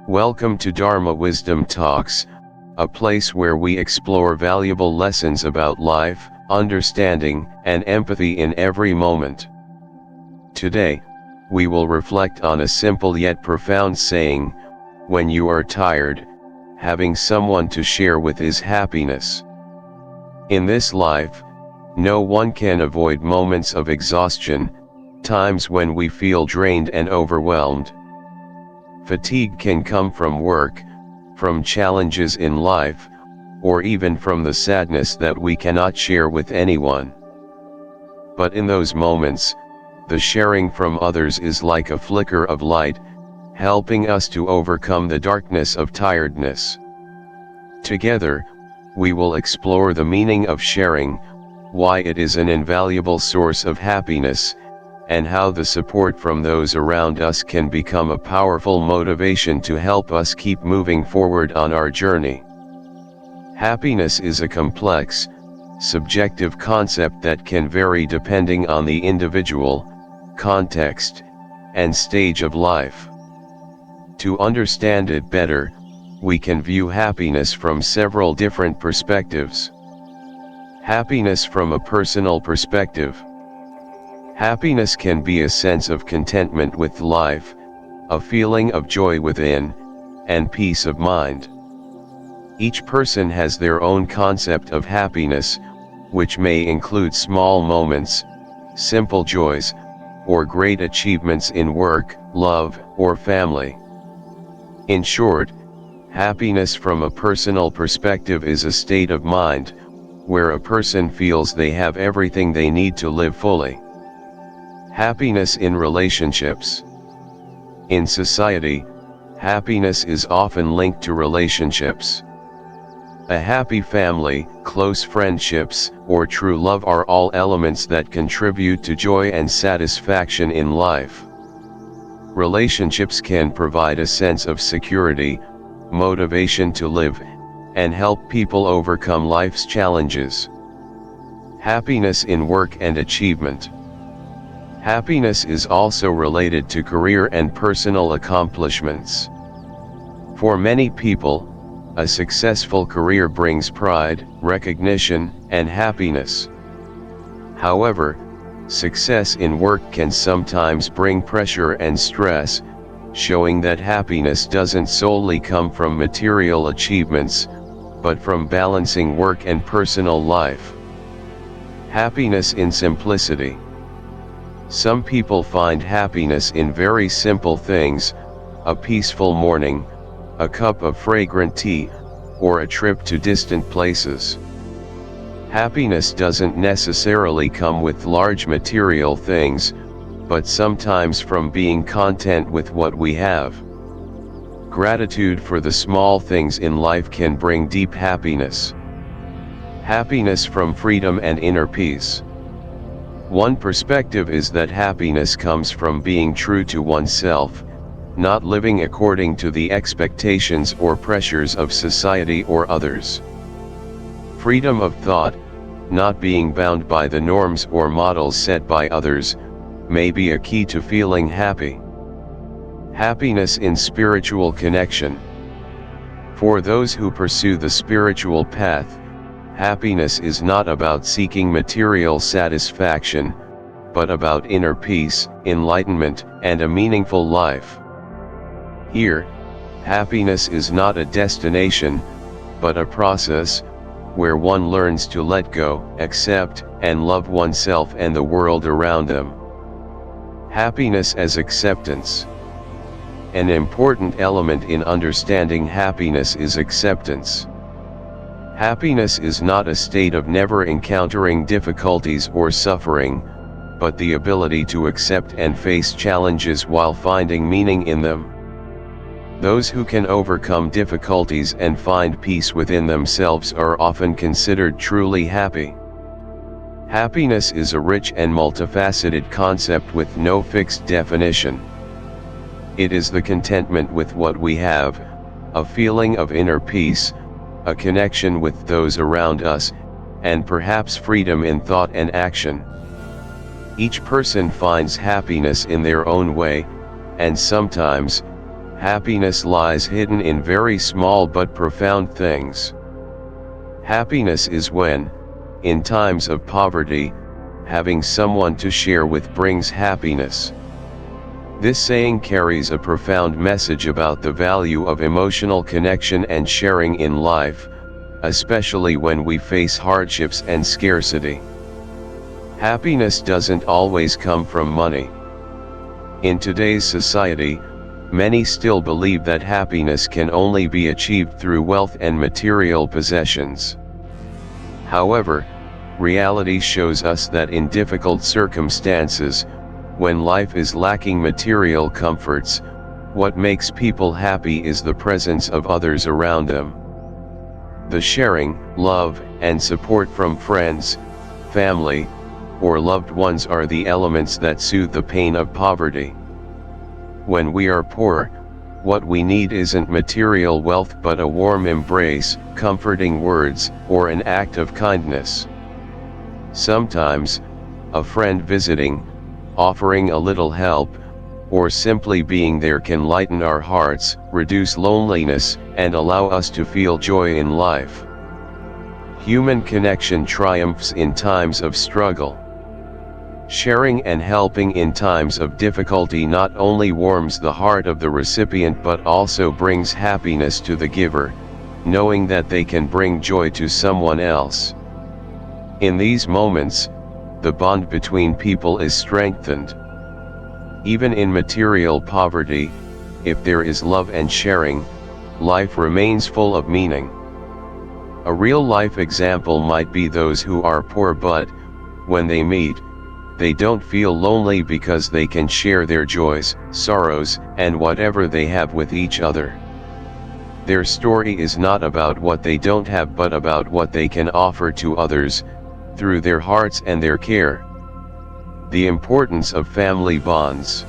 Welcome to Dharma Wisdom Talks, a place where we explore valuable lessons about life, understanding, and empathy in every moment. Today, we will reflect on a simple yet profound saying: when you are tired, having someone to share with is happiness. In this life, no one can avoid moments of exhaustion, times when we feel drained and overwhelmed. Fatigue can come from work, from challenges in life, or even from the sadness that we cannot share with anyone. But in those moments, the sharing from others is like a flicker of light, helping us to overcome the darkness of tiredness. Together, we will explore the meaning of sharing, why it is an invaluable source of happiness, and how the support from those around us can become a powerful motivation to help us keep moving forward on our journey. Happiness is a complex, subjective concept that can vary depending on the individual, context, and stage of life. To understand it better, we can view happiness from several different perspectives. Happiness from a personal perspective. Happiness can be a sense of contentment with life, a feeling of joy within, and peace of mind. Each person has their own concept of happiness, which may include small moments, simple joys, or great achievements in work, love, or family. In short, happiness from a personal perspective is a state of mind, where a person feels they have everything they need to live fully. Happiness in relationships. In society, happiness is often linked to relationships. A happy family, close friendships, or true love are all elements that contribute to joy and satisfaction in life. Relationships can provide a sense of security, motivation to live, and help people overcome life's challenges. Happiness in work and achievement. Happiness is also related to career and personal accomplishments. For many people, a successful career brings pride, recognition, and happiness. However, success in work can sometimes bring pressure and stress, showing that happiness doesn't solely come from material achievements, but from balancing work and personal life. Happiness in simplicity. Some people find happiness in very simple things: a peaceful morning, a cup of fragrant tea, or a trip to distant places. Happiness doesn't necessarily come with large material things, but sometimes from being content with what we have. Gratitude for the small things in life can bring deep happiness. Happiness from freedom and inner peace. One perspective is that happiness comes from being true to oneself, not living according to the expectations or pressures of society or others. Freedom of thought, not being bound by the norms or models set by others, may be a key to feeling happy. Happiness in spiritual connection. For those who pursue the spiritual path, happiness is not about seeking material satisfaction, but about inner peace, enlightenment, and a meaningful life. Here, happiness is not a destination, but a process, where one learns to let go, accept, and love oneself and the world around them. Happiness as acceptance. An important element in understanding happiness is acceptance. Happiness is not a state of never encountering difficulties or suffering, but the ability to accept and face challenges while finding meaning in them. Those who can overcome difficulties and find peace within themselves are often considered truly happy. Happiness is a rich and multifaceted concept with no fixed definition. It is the contentment with what we have, a feeling of inner peace, a connection with those around us, and perhaps freedom in thought and action. Each person finds happiness in their own way, and sometimes, Happiness lies hidden in very small but profound things. Happiness is when, in times of poverty, having someone to share with brings happiness. This saying carries a profound message about the value of emotional connection and sharing in life, especially when we face hardships and scarcity. Happiness doesn't always come from money. In today's society, many still believe that happiness can only be achieved through wealth and material possessions. However, reality shows us that in difficult circumstances, when life is lacking material comforts, what makes people happy is the presence of others around them. The sharing, love, and support from friends, family, or loved ones are the elements that soothe the pain of poverty. When we are poor, what we need isn't material wealth but a warm embrace, comforting words, or an act of kindness. Sometimes, a friend visiting, offering a little help, or simply being there can lighten our hearts, reduce loneliness, and allow us to feel joy in life. Human connection triumphs in times of struggle. Sharing and helping in times of difficulty not only warms the heart of the recipient but also brings happiness to the giver, knowing that they can bring joy to someone else. In these moments, the bond between people is strengthened. Even in material poverty, if there is love and sharing, life remains full of meaning. A real-life example might be those who are poor but, when they meet, they don't feel lonely because they can share their joys, sorrows, and whatever they have with each other. Their story is not about what they don't have but about what they can offer to others, through their hearts and their care. The importance of family bonds.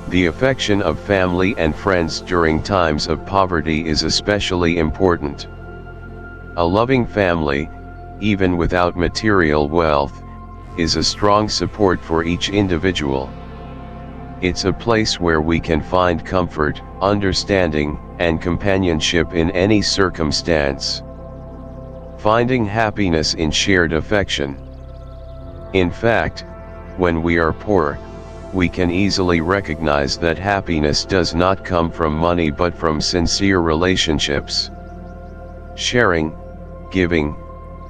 The affection of family and friends during times of poverty is especially important. A loving family, even without material wealth, is a strong support for each individual. It's a place where we can find comfort, understanding, and companionship in any circumstance. Finding happiness in shared affection. In fact, when we are poor, we can easily recognize that happiness does not come from money but from sincere relationships. Sharing, giving,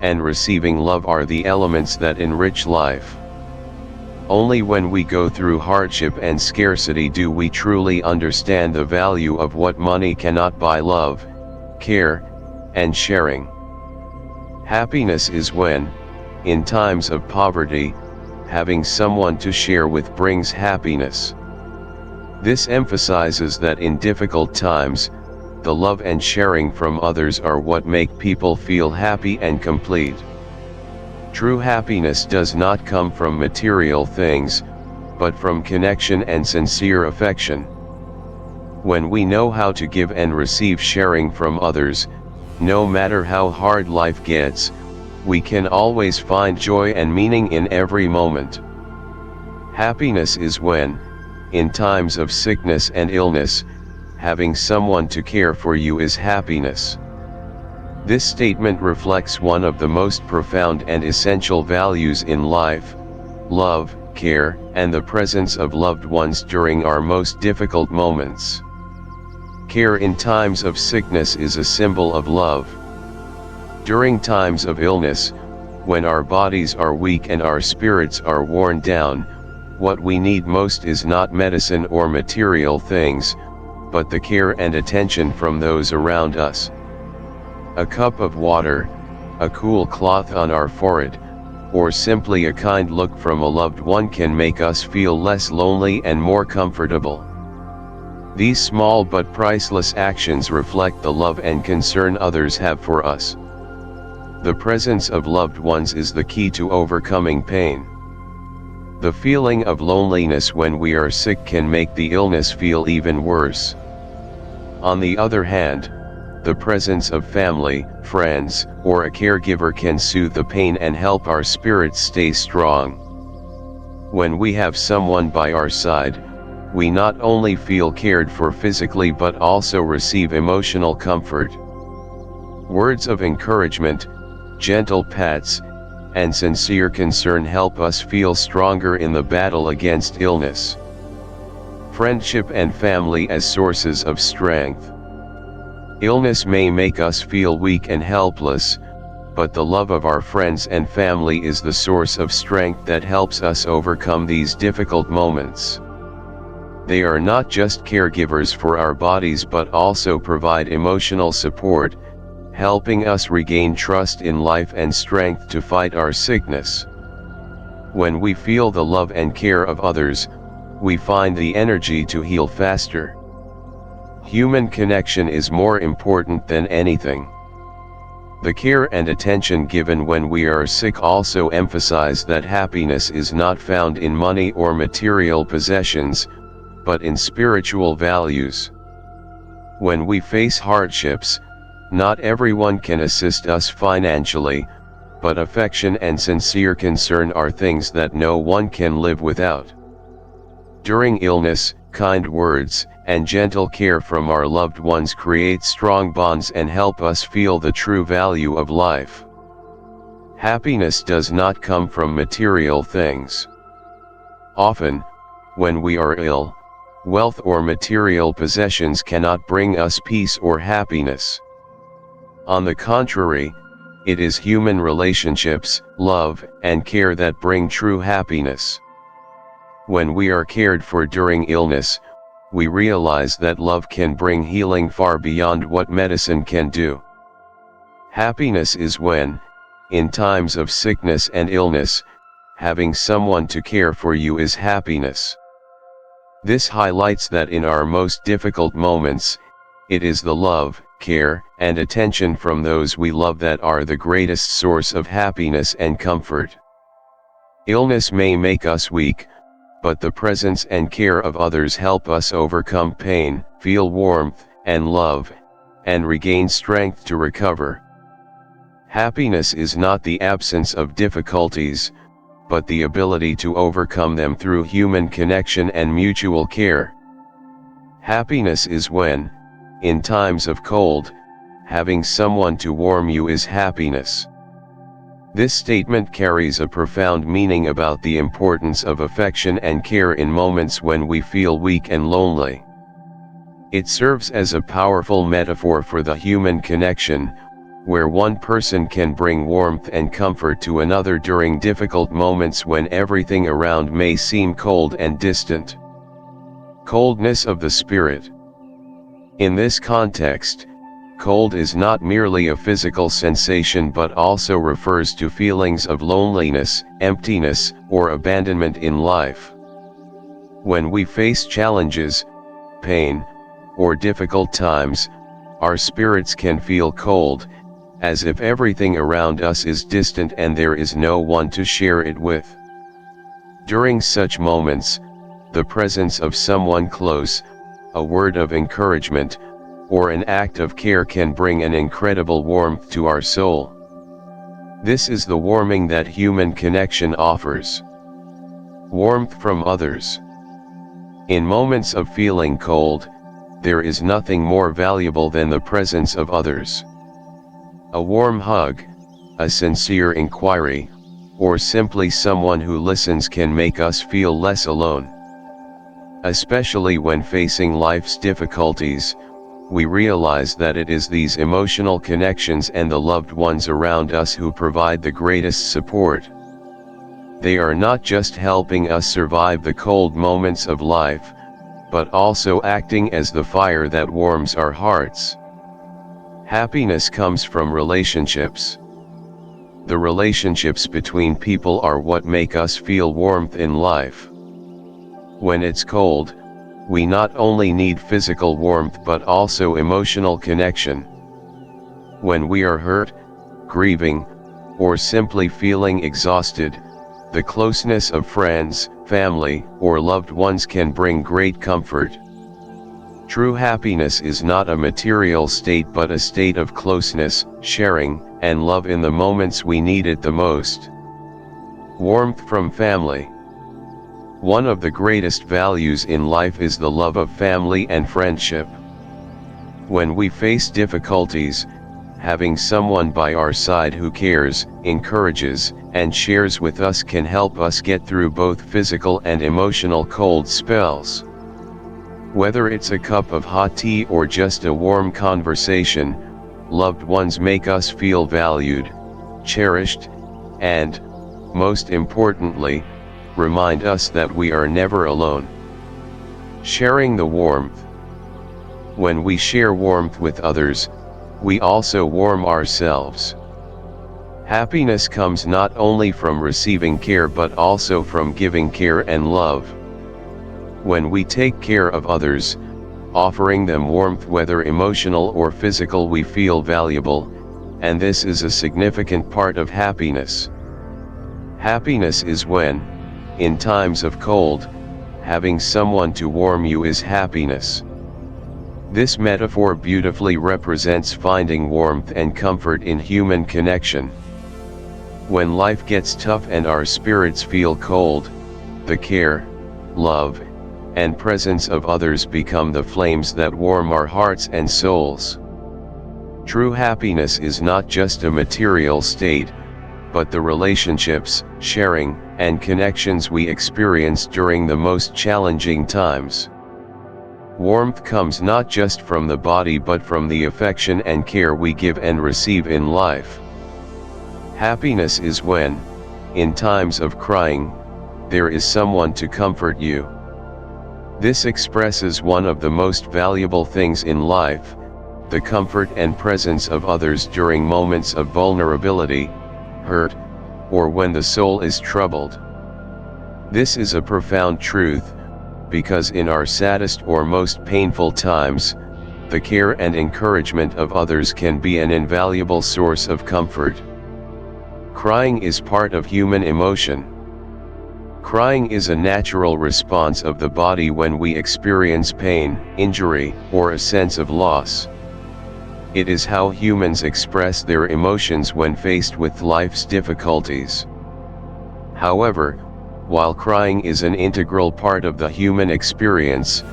and receiving love are the elements that enrich life. Only when we go through hardship and scarcity do we truly understand the value of what money cannot buy: love, care, and sharing. Happiness is when, in times of poverty, having someone to share with brings happiness. This emphasizes that in difficult times, the love and sharing from others are what make people feel happy and complete. True happiness does not come from material things, but from connection and sincere affection. When we know how to give and receive sharing from others, no matter how hard life gets, we can always find joy and meaning in every moment. Happiness is when, in times of sickness and illness, having someone to care for you is happiness. This statement reflects one of the most profound and essential values in life: love, care, and the presence of loved ones during our most difficult moments. Care in times of sickness is a symbol of love. During times of illness, when our bodies are weak and our spirits are worn down, what we need most is not medicine or material things, but the care and attention from those around us. A cup of water, a cool cloth on our forehead, or simply a kind look from a loved one can make us feel less lonely and more comfortable. These small but priceless actions reflect the love and concern others have for us. The presence of loved ones is the key to overcoming pain. The feeling of loneliness when we are sick can make the illness feel even worse. On the other hand, the presence of family, friends, or a caregiver can soothe the pain and help our spirits stay strong. When we have someone by our side, we not only feel cared for physically but also receive emotional comfort. Words of encouragement, gentle pats, and sincere concern help us feel stronger in the battle against illness. Friendship and family as sources of strength. Illness may make us feel weak and helpless, but the love of our friends and family is the source of strength that helps us overcome these difficult moments. They are not just caregivers for our bodies but also provide emotional support, helping us regain trust in life and strength to fight our sickness. When we feel the love and care of others, we find the energy to heal faster. Human connection is more important than anything. The care and attention given when we are sick also emphasize that happiness is not found in money or material possessions, but in spiritual values. When we face hardships, not everyone can assist us financially, but affection and sincere concern are things that no one can live without. During illness, kind words and gentle care from our loved ones create strong bonds and help us feel the true value of life. Happiness does not come from material things. Often, when we are ill, wealth or material possessions cannot bring us peace or happiness. On the contrary, it is human relationships, love, and care that bring true happiness. When we are cared for during illness, we realize that love can bring healing far beyond what medicine can do. Happiness is when, in times of sickness and illness, having someone to care for you is happiness. This highlights that in our most difficult moments, it is the love, care, and attention from those we love that are the greatest source of happiness and comfort. Illness may make us weak, but the presence and care of others help us overcome pain, feel warmth and love, and regain strength to recover. Happiness is not the absence of difficulties, but the ability to overcome them through human connection and mutual care. Happiness is when, in times of cold, having someone to warm you is happiness. This statement carries a profound meaning about the importance of affection and care in moments when we feel weak and lonely. It serves as a powerful metaphor for the human connection, where one person can bring warmth and comfort to another during difficult moments when everything around may seem cold and distant. Coldness of the spirit. In this context, cold is not merely a physical sensation but also refers to feelings of loneliness, emptiness, or abandonment in life. When we face challenges, pain, or difficult times, our spirits can feel cold, as if everything around us is distant and there is no one to share it with. During such moments, the presence of someone close, a word of encouragement, or an act of care can bring an incredible warmth to our soul. This is the warming that human connection offers. Warmth from others. In moments of feeling cold, there is nothing more valuable than the presence of others. A warm hug, a sincere inquiry, or simply someone who listens can make us feel less alone. Especially when facing life's difficulties, we realize that it is these emotional connections and the loved ones around us who provide the greatest support. They are not just helping us survive the cold moments of life, but also acting as the fire that warms our hearts. Happiness comes from relationships. The relationships between people are what make us feel warmth in life. When it's cold, we not only need physical warmth but also emotional connection. When we are hurt, grieving, or simply feeling exhausted, the closeness of friends, family, or loved ones can bring great comfort. True happiness is not a material state but a state of closeness, sharing, and love in the moments we need it the most. Warmth from family. One of the greatest values in life is the love of family and friendship. When we face difficulties, having someone by our side who cares, encourages, and shares with us can help us get through both physical and emotional cold spells. Whether it's a cup of hot tea or just a warm conversation, loved ones make us feel valued, cherished, and, most importantly, remind us that we are never alone. Sharing the warmth. When we share warmth with others, we also warm ourselves. Happiness comes not only from receiving care but also from giving care and love. When we take care of others, offering them warmth whether emotional or physical, we feel valuable, and this is a significant part of happiness. Happiness is when, in times of cold, having someone to warm you is happiness. This metaphor beautifully represents finding warmth and comfort in human connection. When life gets tough and our spirits feel cold, the care, love, and presence of others become the flames that warm our hearts and souls. True happiness is not just a material state, but the relationships, sharing, and connections we experience during the most challenging times. Warmth comes not just from the body but from the affection and care we give and receive in life. Happiness is when, in times of crying, there is someone to comfort you. This expresses one of the most valuable things in life, the comfort and presence of others during moments of vulnerability, hurt, or when the soul is troubled. This is a profound truth, because in our saddest or most painful times, the care and encouragement of others can be an invaluable source of comfort. Crying is part of human emotion. Crying is a natural response of the body when we experience pain, injury, or a sense of loss. It is how humans express their emotions when faced with life's difficulties. However, while crying is an integral part of the human experience,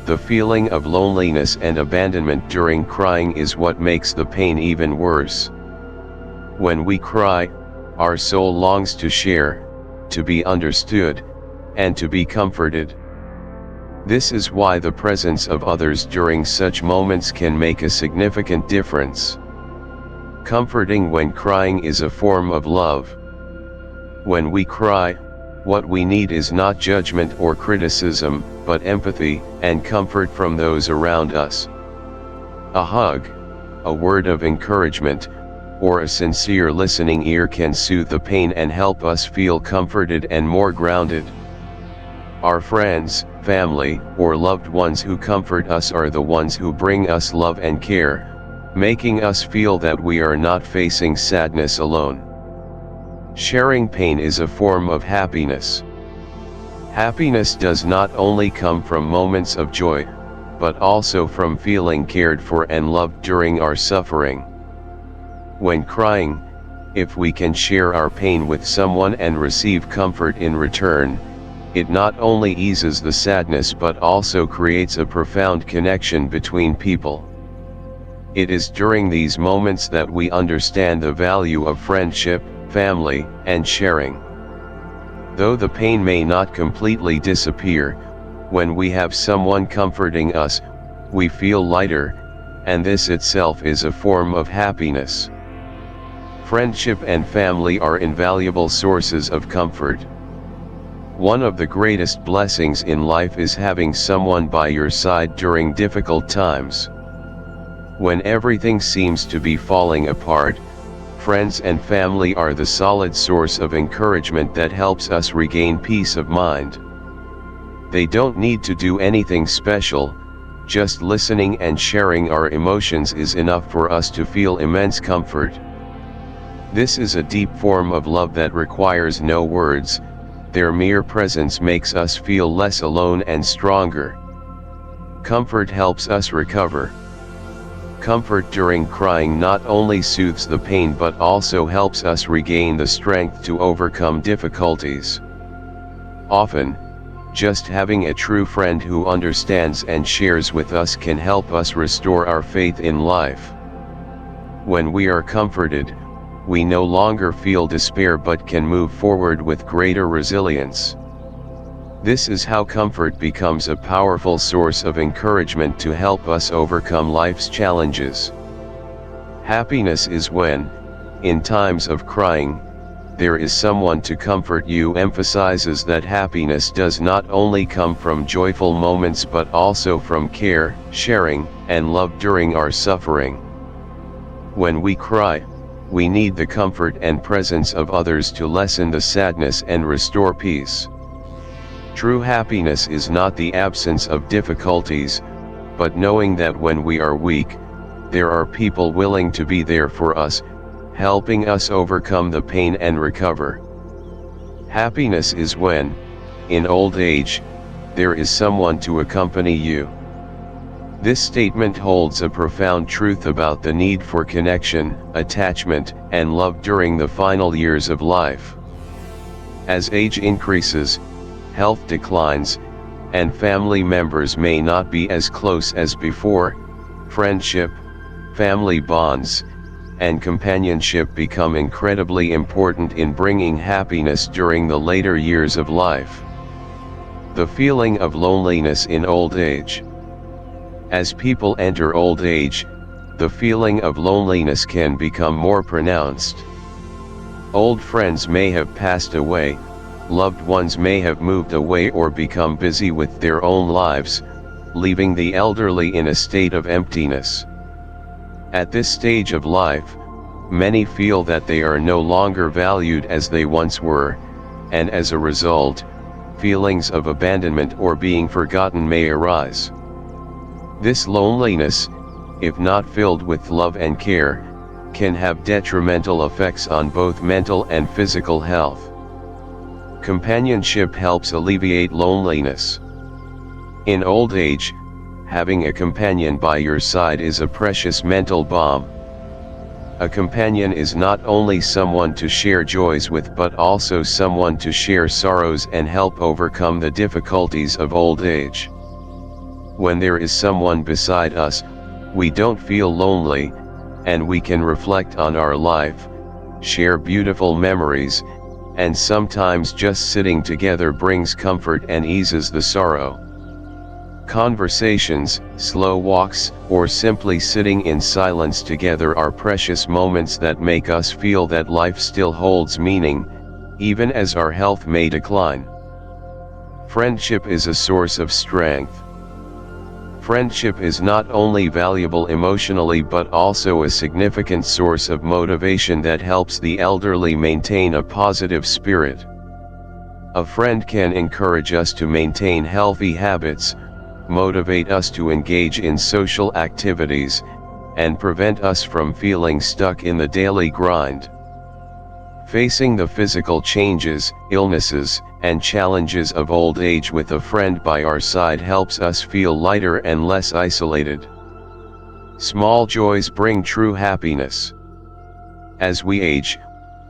the feeling of loneliness and abandonment during crying is what makes the pain even worse. When we cry, our soul longs to share, to be understood, and to be comforted. This is why the presence of others during such moments can make a significant difference. Comforting when crying is a form of love. When we cry, what we need is not judgment or criticism, but empathy and comfort from those around us. A hug, a word of encouragement, or a sincere listening ear can soothe the pain and help us feel comforted and more grounded. Our friends, family, or loved ones who comfort us are the ones who bring us love and care, making us feel that we are not facing sadness alone. Sharing pain is a form of happiness. Happiness does not only come from moments of joy, but also from feeling cared for and loved during our suffering. When crying, if we can share our pain with someone and receive comfort in return, it not only eases the sadness but also creates a profound connection between people. It is during these moments that we understand the value of friendship, family, and sharing. Though the pain may not completely disappear, when we have someone comforting us, we feel lighter, and this itself is a form of happiness. Friendship and family are invaluable sources of comfort. One of the greatest blessings in life is having someone by your side during difficult times. When everything seems to be falling apart, friends and family are the solid source of encouragement that helps us regain peace of mind. They don't need to do anything special, just listening and sharing our emotions is enough for us to feel immense comfort. This is a deep form of love that requires no words, their mere presence makes us feel less alone and stronger. Comfort helps us recover. Comfort during crying not only soothes the pain but also helps us regain the strength to overcome difficulties. Often, Just having a true friend who understands and shares with us can help us restore our faith in life. When we are comforted, we no longer feel despair but can move forward with greater resilience. This is how comfort becomes a powerful source of encouragement to help us overcome life's challenges. Happiness is when, in times of crying, there is someone to comfort you. Emphasizes that happiness does not only come from joyful moments but also from care, sharing, and love during our suffering. When we cry, we need the comfort and presence of others to lessen the sadness and restore peace. True happiness is not the absence of difficulties, but knowing that when we are weak, there are people willing to be there for us, helping us overcome the pain and recover. Happiness is when, in old age, there is someone to accompany you. This statement holds a profound truth about the need for connection, attachment, and love during the final years of life. As age increases, health declines, and family members may not be as close as before. Friendship, family bonds, and companionship become incredibly important in bringing happiness during the later years of life. The feeling of loneliness in old age. As people enter old age, the feeling of loneliness can become more pronounced. Old friends may have passed away, loved ones may have moved away or become busy with their own lives, leaving the elderly in a state of emptiness. At this stage of life, many feel that they are no longer valued as they once were, and as a result, feelings of abandonment or being forgotten may arise. This loneliness, if not filled with love and care, can have detrimental effects on both mental and physical health. Companionship helps alleviate loneliness. In old age, having a companion by your side is a precious mental balm. A companion is not only someone to share joys with but also someone to share sorrows and help overcome the difficulties of old age. When there is someone beside us, we don't feel lonely, and we can reflect on our life, share beautiful memories, and sometimes just sitting together brings comfort and eases the sorrow. Conversations, slow walks, or simply sitting in silence together are precious moments that make us feel that life still holds meaning, even as our health may decline. Friendship is a source of strength. Friendship is not only valuable emotionally but also a significant source of motivation that helps the elderly maintain a positive spirit. A friend can encourage us to maintain healthy habits, motivate us to engage in social activities, and prevent us from feeling stuck in the daily grind. Facing the physical changes, illnesses, and challenges of old age with a friend by our side helps us feel lighter and less isolated. Small joys bring true happiness. As we age,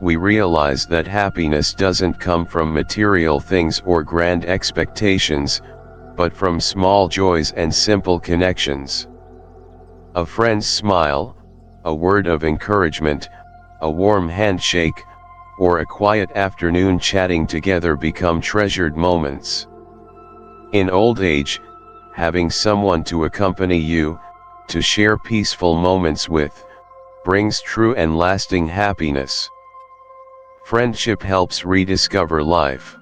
we realize that happiness doesn't come from material things or grand expectations, but from small joys and simple connections. A friend's smile, a word of encouragement, a warm handshake, or a quiet afternoon chatting together become treasured moments. In old age, having someone to accompany you, to share peaceful moments with, brings true and lasting happiness. Friendship helps rediscover life.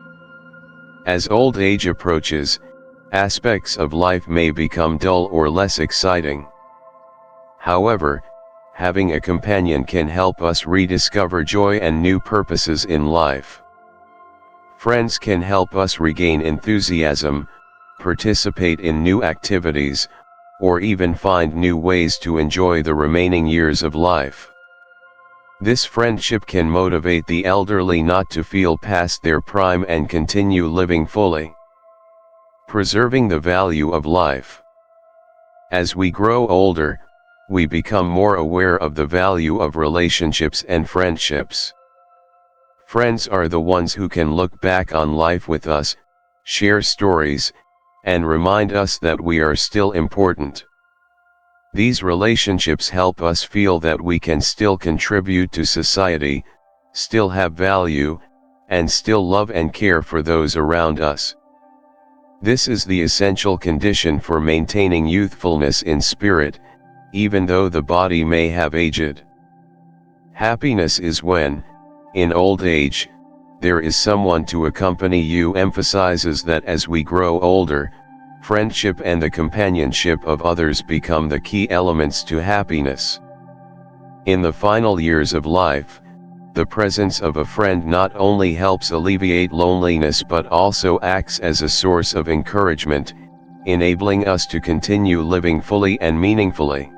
As old age approaches, aspects of life may become dull or less exciting. However, having a companion can help us rediscover joy and new purposes in life. Friends can help us regain enthusiasm, participate in new activities, or even find new ways to enjoy the remaining years of life. This friendship can motivate the elderly not to feel past their prime and continue living fully. Preserving the value of life. As we grow older, we become more aware of the value of relationships and friendships. Friends are the ones who can look back on life with us, share stories, and remind us that we are still important. These relationships help us feel that we can still contribute to society, still have value, and still love and care for those around us. This is the essential condition for maintaining youthfulness in spirit, even though the body may have aged. Happiness is when, in old age, there is someone to accompany you. Emphasizes that as we grow older, friendship and the companionship of others become the key elements to happiness. In the final years of life, the presence of a friend not only helps alleviate loneliness but also acts as a source of encouragement, enabling us to continue living fully and meaningfully.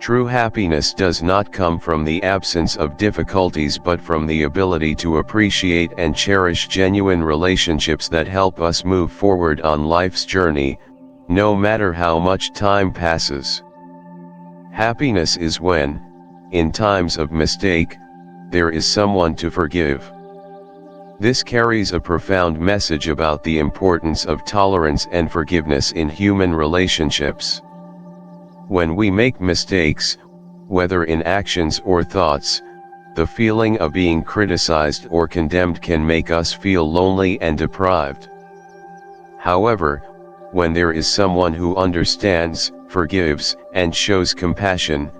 True happiness does not come from the absence of difficulties but from the ability to appreciate and cherish genuine relationships that help us move forward on life's journey, no matter how much time passes. Happiness is when, in times of mistake, there is someone to forgive. This carries a profound message about the importance of tolerance and forgiveness in human relationships. When we make mistakes, whether in actions or thoughts, the feeling of being criticized or condemned can make us feel lonely and deprived. However, when there is someone who understands, forgives, and shows compassion,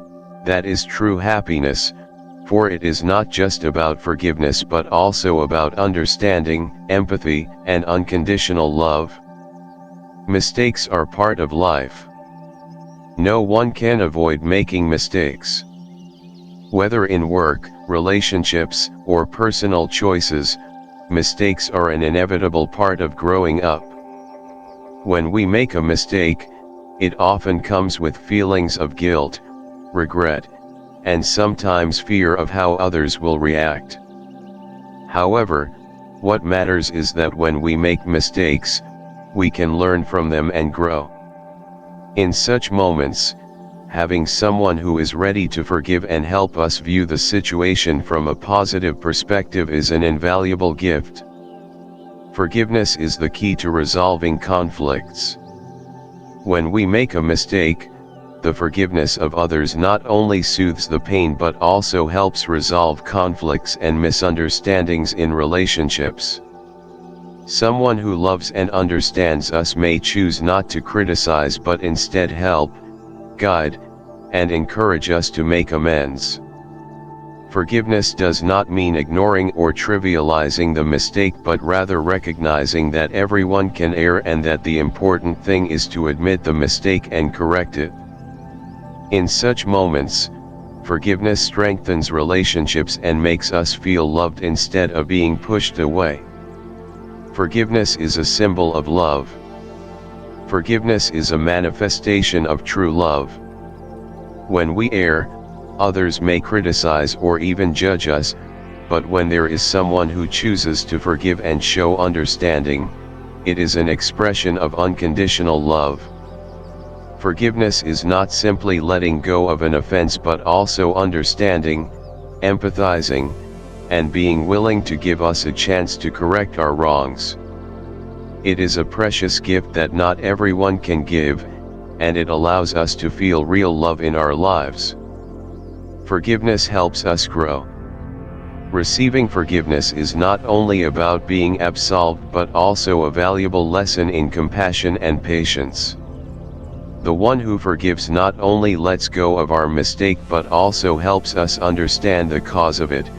that is true happiness, for it is not just about forgiveness but also about understanding, empathy, and unconditional love. Mistakes are part of life. No one can avoid making mistakes. Whether in work, relationships, or personal choices, mistakes are an inevitable part of growing up. When we make a mistake, it often comes with feelings of guilt, regret, and sometimes fear of how others will react. However, what matters is that when we make mistakes, we can learn from them and grow. In such moments, having someone who is ready to forgive and help us view the situation from a positive perspective is an invaluable gift. Forgiveness is the key to resolving conflicts. When we make a mistake, the forgiveness of others not only soothes the pain but also helps resolve conflicts and misunderstandings in relationships. Someone who loves and understands us may choose not to criticize but instead help, guide, and encourage us to make amends. Forgiveness does not mean ignoring or trivializing the mistake but rather recognizing that everyone can err and that the important thing is to admit the mistake and correct it. In such moments, forgiveness strengthens relationships and makes us feel loved instead of being pushed away. Forgiveness is a symbol of love. Forgiveness is a manifestation of true love. When we err, others may criticize or even judge us, but when there is someone who chooses to forgive and show understanding, it is an expression of unconditional love. Forgiveness is not simply letting go of an offense but also understanding, empathizing, and being willing to give us a chance to correct our wrongs. It is a precious gift that not everyone can give, and it allows us to feel real love in our lives. Forgiveness helps us grow. Receiving forgiveness is not only about being absolved but also a valuable lesson in compassion and patience. The one who forgives not only lets go of our mistake but also helps us understand the cause of it,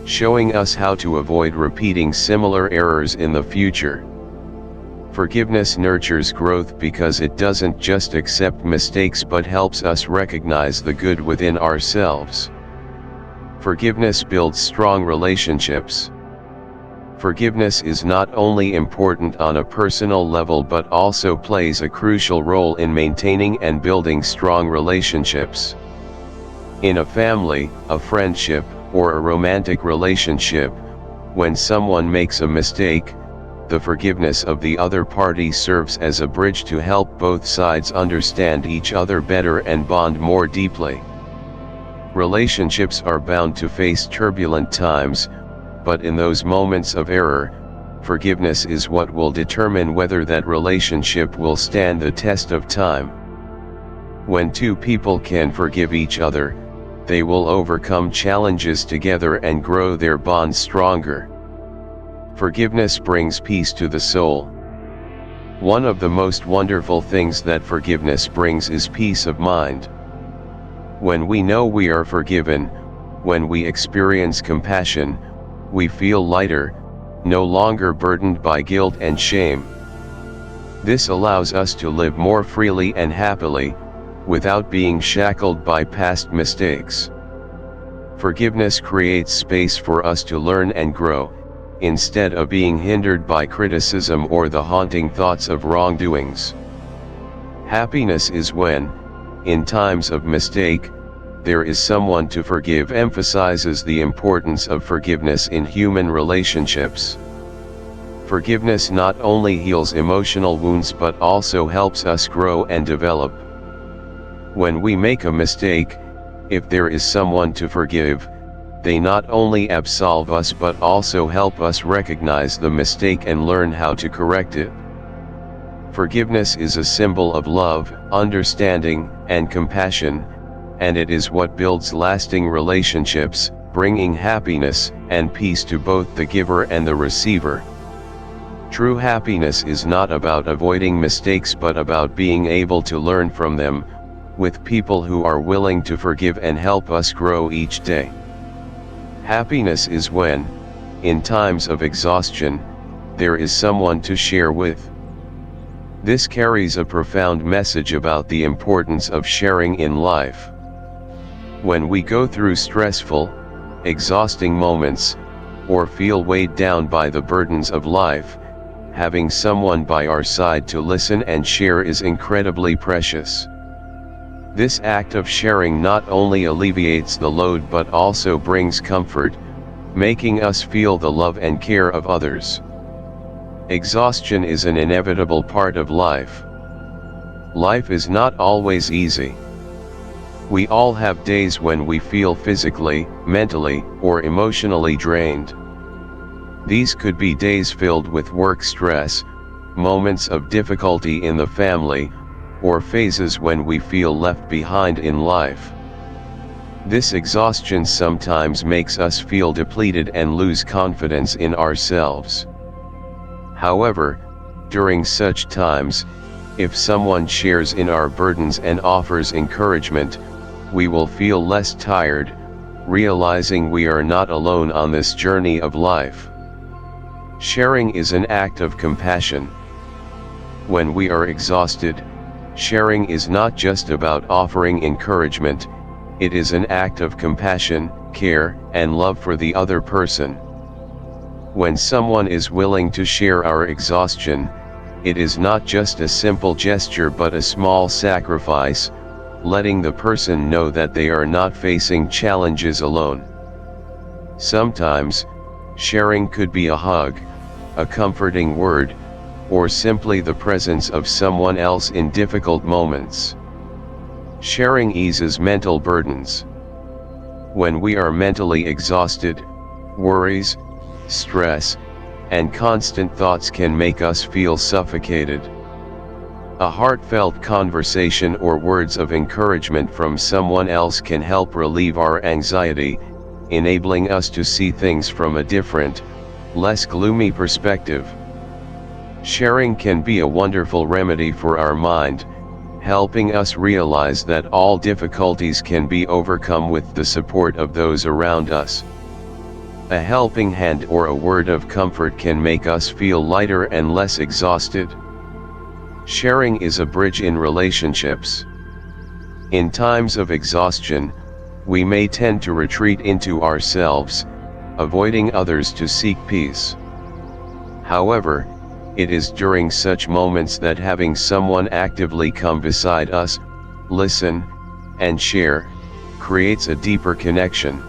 showing us how to avoid repeating similar errors in the future. Forgiveness nurtures growth because it doesn't just accept mistakes but helps us recognize the good within ourselves. Forgiveness builds strong relationships. Forgiveness is not only important on a personal level but also plays a crucial role in maintaining and building strong relationships. In a family, a friendship, or a romantic relationship, when someone makes a mistake, the forgiveness of the other party serves as a bridge to help both sides understand each other better and bond more deeply. Relationships are bound to face turbulent times, but in those moments of error, forgiveness is what will determine whether that relationship will stand the test of time. When two people can forgive each other, they will overcome challenges together and grow their bond stronger. Forgiveness brings peace to the soul. One of the most wonderful things that forgiveness brings is peace of mind. When we know we are forgiven, when we experience compassion, we feel lighter, no longer burdened by guilt and shame. This allows us to live more freely and happily, without being shackled by past mistakes. Forgiveness creates space for us to learn and grow, instead of being hindered by criticism or the haunting thoughts of wrongdoings. Happiness is when, in times of mistake, there is someone to forgive. Emphasizes the importance of forgiveness in human relationships. Forgiveness not only heals emotional wounds but also helps us grow and develop. When we make a mistake, if there is someone to forgive, they not only absolve us but also help us recognize the mistake and learn how to correct it. Forgiveness is a symbol of love, understanding, and compassion, and it is what builds lasting relationships, bringing happiness and peace to both the giver and the receiver. True happiness is not about avoiding mistakes but about being able to learn from them, with people who are willing to forgive and help us grow each day. Happiness is when, in times of exhaustion, there is someone to share with. This carries a profound message about the importance of sharing in life. When we go through stressful, exhausting moments, or feel weighed down by the burdens of life, having someone by our side to listen and share is incredibly precious. This act of sharing not only alleviates the load but also brings comfort, making us feel the love and care of others. Exhaustion is an inevitable part of life. Life is not always easy. We all have days when we feel physically, mentally, or emotionally drained. These could be days filled with work stress, moments of difficulty in the family, or phases when we feel left behind in life. This exhaustion sometimes makes us feel depleted and lose confidence in ourselves. However, during such times, if someone shares in our burdens and offers encouragement, we will feel less tired, realizing we are not alone on this journey of life. Sharing is an act of compassion. When we are exhausted, sharing is not just about offering encouragement, it is an act of compassion, care, and love for the other person. When someone is willing to share our exhaustion, it is not just a simple gesture but a small sacrifice, letting the person know that they are not facing challenges alone. Sometimes, sharing could be a hug, a comforting word, or simply the presence of someone else in difficult moments. Sharing eases mental burdens. When we are mentally exhausted, worries, stress, and constant thoughts can make us feel suffocated. A heartfelt conversation or words of encouragement from someone else can help relieve our anxiety, enabling us to see things from a different, less gloomy perspective. Sharing can be a wonderful remedy for our mind, helping us realize that all difficulties can be overcome with the support of those around us. A helping hand or a word of comfort can make us feel lighter and less exhausted. Sharing is a bridge in relationships. In times of exhaustion, we may tend to retreat into ourselves, avoiding others to seek peace. However, it is during such moments that having someone actively come beside us, listen, and share, creates a deeper connection.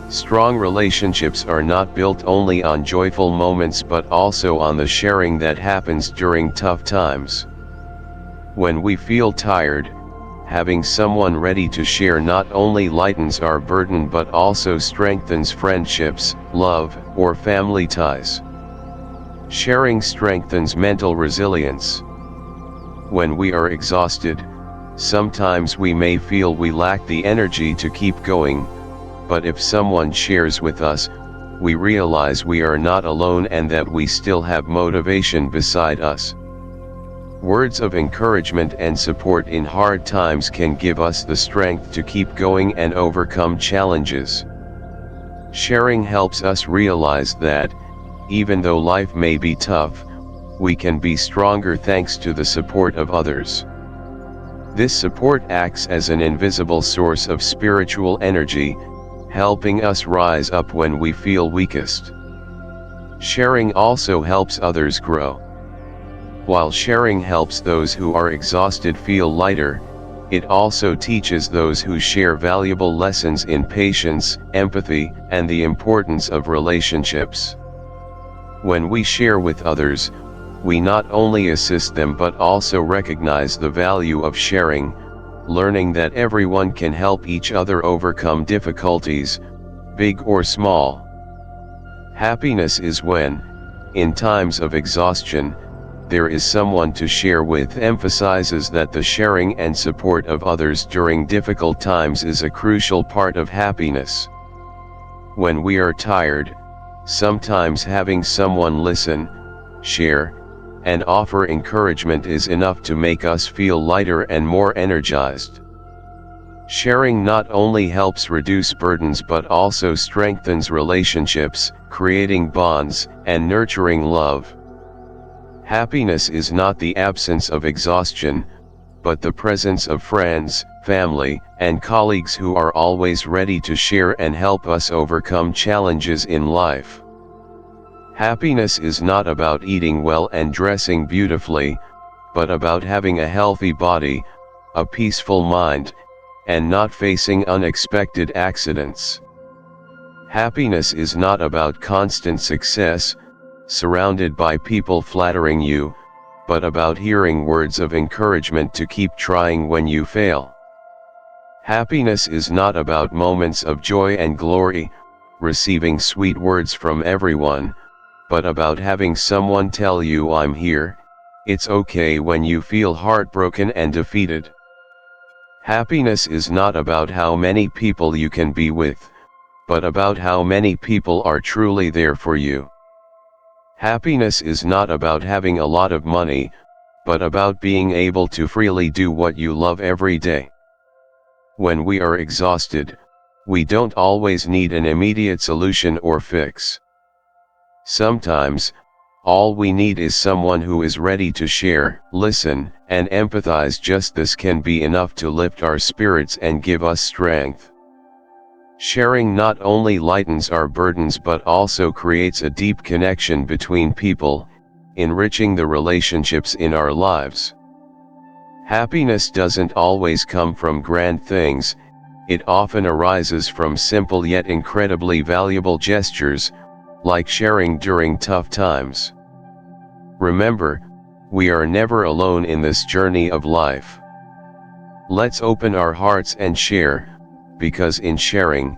Strong relationships are not built only on joyful moments but also on the sharing that happens during tough times. When we feel tired, having someone ready to share not only lightens our burden but also strengthens friendships, love, or family ties. Sharing strengthens mental resilience. When we are exhausted, sometimes we may feel we lack the energy to keep going, but if someone shares with us, we realize we are not alone and that we still have motivation beside us. Words of encouragement and support in hard times can give us the strength to keep going and overcome challenges. Sharing helps us realize that, even though life may be tough, we can be stronger thanks to the support of others. This support acts as an invisible source of spiritual energy, helping us rise up when we feel weakest. Sharing also helps others grow. While sharing helps those who are exhausted feel lighter, it also teaches those who share valuable lessons in patience, empathy, and the importance of relationships. When we share with others, we not only assist them but also recognize the value of sharing, learning that everyone can help each other overcome difficulties, big or small. Happiness is when, in times of exhaustion, there is someone to share with. Emphasizes that the sharing and support of others during difficult times is a crucial part of happiness. When we are tired, sometimes having someone listen, share, and offer encouragement is enough to make us feel lighter and more energized. Sharing not only helps reduce burdens but also strengthens relationships, creating bonds, and nurturing love. Happiness is not the absence of exhaustion, but the presence of friends, family, and colleagues who are always ready to share and help us overcome challenges in life. Happiness is not about eating well and dressing beautifully, but about having a healthy body, a peaceful mind, and not facing unexpected accidents. Happiness is not about constant success, surrounded by people flattering you, but about hearing words of encouragement to keep trying when you fail. Happiness is not about moments of joy and glory, receiving sweet words from everyone, but about having someone tell you I'm here, it's okay when you feel heartbroken and defeated. Happiness is not about how many people you can be with, but about how many people are truly there for you. Happiness is not about having a lot of money, but about being able to freely do what you love every day. When we are exhausted, we don't always need an immediate solution or fix. Sometimes, all we need is someone who is ready to share, listen, and empathize. Just this can be enough to lift our spirits and give us strength. Sharing not only lightens our burdens but also creates a deep connection between people, enriching the relationships in our lives. Happiness doesn't always come from grand things, it often arises from simple yet incredibly valuable gestures, like sharing during tough times. Remember, we are never alone in this journey of life. Let's open our hearts and share, because in sharing,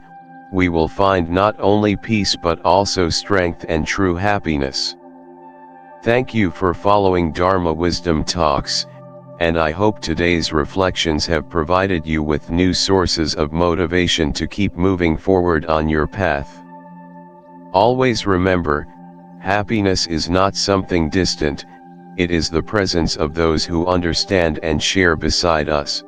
we will find not only peace but also strength and true happiness. Thank you for following Dharma Wisdom Talks, and I hope today's reflections have provided you with new sources of motivation to keep moving forward on your path. Always remember, happiness is not something distant, it is the presence of those who understand and share beside us.